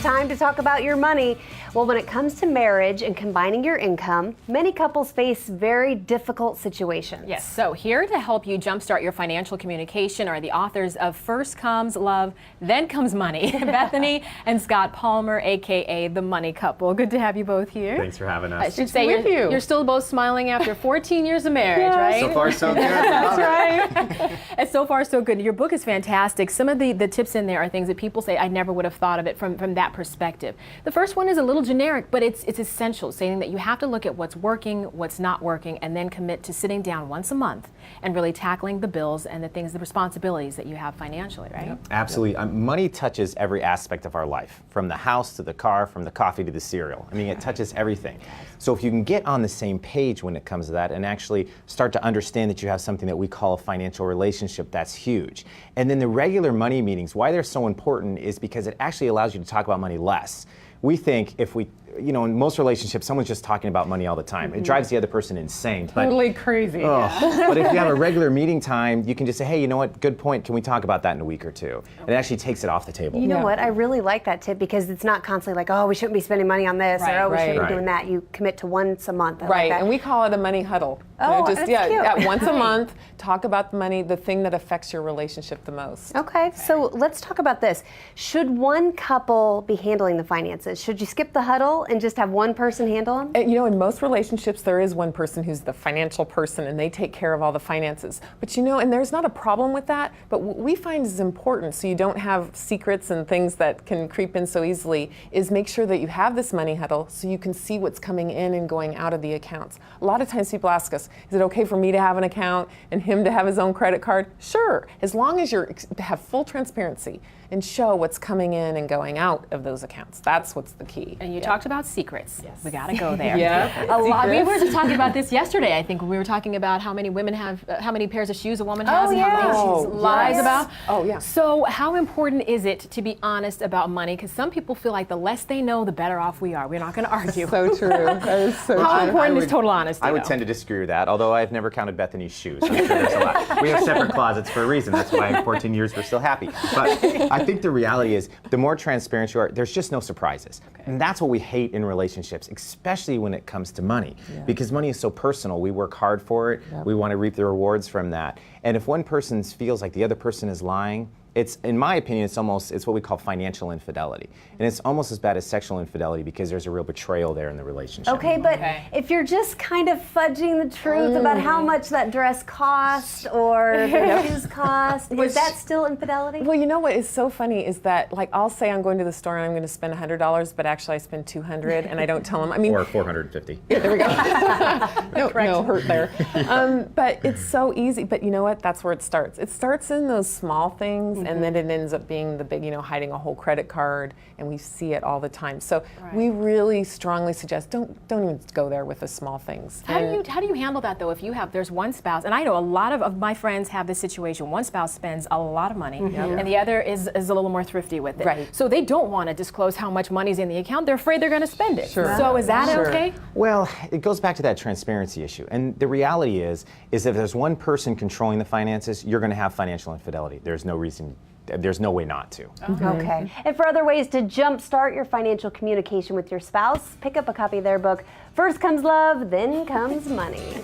time to talk about your money. Well, when it comes to marriage and combining your income, many couples face very difficult situations. Yes, so here to help you jumpstart your financial communication are the authors of First Comes Love, Then Comes Money, Bethany and Scott Palmer, aka The Money Couple. Good to have you both here. Thanks for having us. I should say you're still both smiling after 14 years of marriage, right? So far, so good. That's right. And so far, so good. Your book is fantastic. Some of the tips in there are things that people say, I never would have thought of it from that perspective. The first one is a little generic, but it's essential, saying that you have to look at what's working, what's not working, and then commit to sitting down once a month and really tackling the bills and the responsibilities that you have financially, right? Yep. Absolutely. Money touches every aspect of our life, from the house to the car, from the coffee to the cereal. I mean, it touches everything. So if you can get on the same page when it comes to that and actually start to understand that you have something that we call a financial relationship, that's huge. And then the regular money meetings, why they're so important is because it actually allows you to talk about money less. We think if we, in most relationships, someone's just talking about money all the time. It drives the other person insane. Totally crazy. But if you have a regular meeting time, you can just say, hey, you know what, good point. Can we talk about that in a week or two? And it actually takes it off the table. You know what? I really like that tip because it's not constantly like, oh, we shouldn't be spending money on this, or oh, we shouldn't be doing that. You commit to once a month. I like that. And we call it a money huddle. Oh, that's cute. Once a month, talk about the money, the thing that affects your relationship the most. Okay, so let's talk about this. Should one couple be handling the finances? Should you skip the huddle and just have one person handle them? In most relationships, there is one person who's the financial person and they take care of all the finances. But and there's not a problem with that, but what we find is important so you don't have secrets and things that can creep in so easily is make sure that you have this money huddle so you can see what's coming in and going out of the accounts. A lot of times people ask us, is it okay for me to have an account and him to have his own credit card? Sure, as long as you have full transparency and show what's coming in and going out of those accounts. That's what's the key. And you talked about secrets. Yes. We got to go there. A lot. We were just talking about this yesterday. I think we were talking about how many women have, how many pairs of shoes a woman has, and how many she lies about. Oh yeah. So how important is it to be honest about money? Because some people feel like the less they know, the better off we are. We're not going to argue. So true. That is so how important is total honesty? I would tend to disagree with that, although I've never counted Bethany's shoes. I'm sure there's a lot. We have separate closets for a reason. That's why in 14 years we're still happy. But I think the reality is the more transparent you are, there's just no surprises. And that's what we hate in relationships, especially when it comes to money. Because money is so personal. We work hard for it. We want to reap the rewards from that. And if one person feels like the other person is lying, it's, in my opinion, it's what we call financial infidelity. And it's almost as bad as sexual infidelity because there's a real betrayal there in the relationship. Okay, but if you're just kind of fudging the truth about how much that dress cost or the shoes cost, is that still infidelity? Well, you know what is so funny is that, like, I'll say I'm going to the store and I'm going to spend $100, but actually I spend $200 and I don't tell them. I mean, or $450. Yeah, there we go. no hurt there. But it's so easy. But you know what? That's where it starts. It starts in those small things. And then it ends up being the big, hiding a whole credit card, and we see it all the time. So we really strongly suggest don't even go there with the small things. How do you handle that though? If there's one spouse, and I know a lot of my friends have this situation. One spouse spends a lot of money, and the other is a little more thrifty with it. Right. So they don't want to disclose how much money's in the account. They're afraid they're going to spend it. Sure. So is that okay? Well, it goes back to that transparency issue. And the reality is if there's one person controlling the finances, you're going to have financial infidelity. There's no way not to. Okay. And for other ways to jumpstart your financial communication with your spouse, pick up a copy of their book, First Comes Love, Then Comes Money.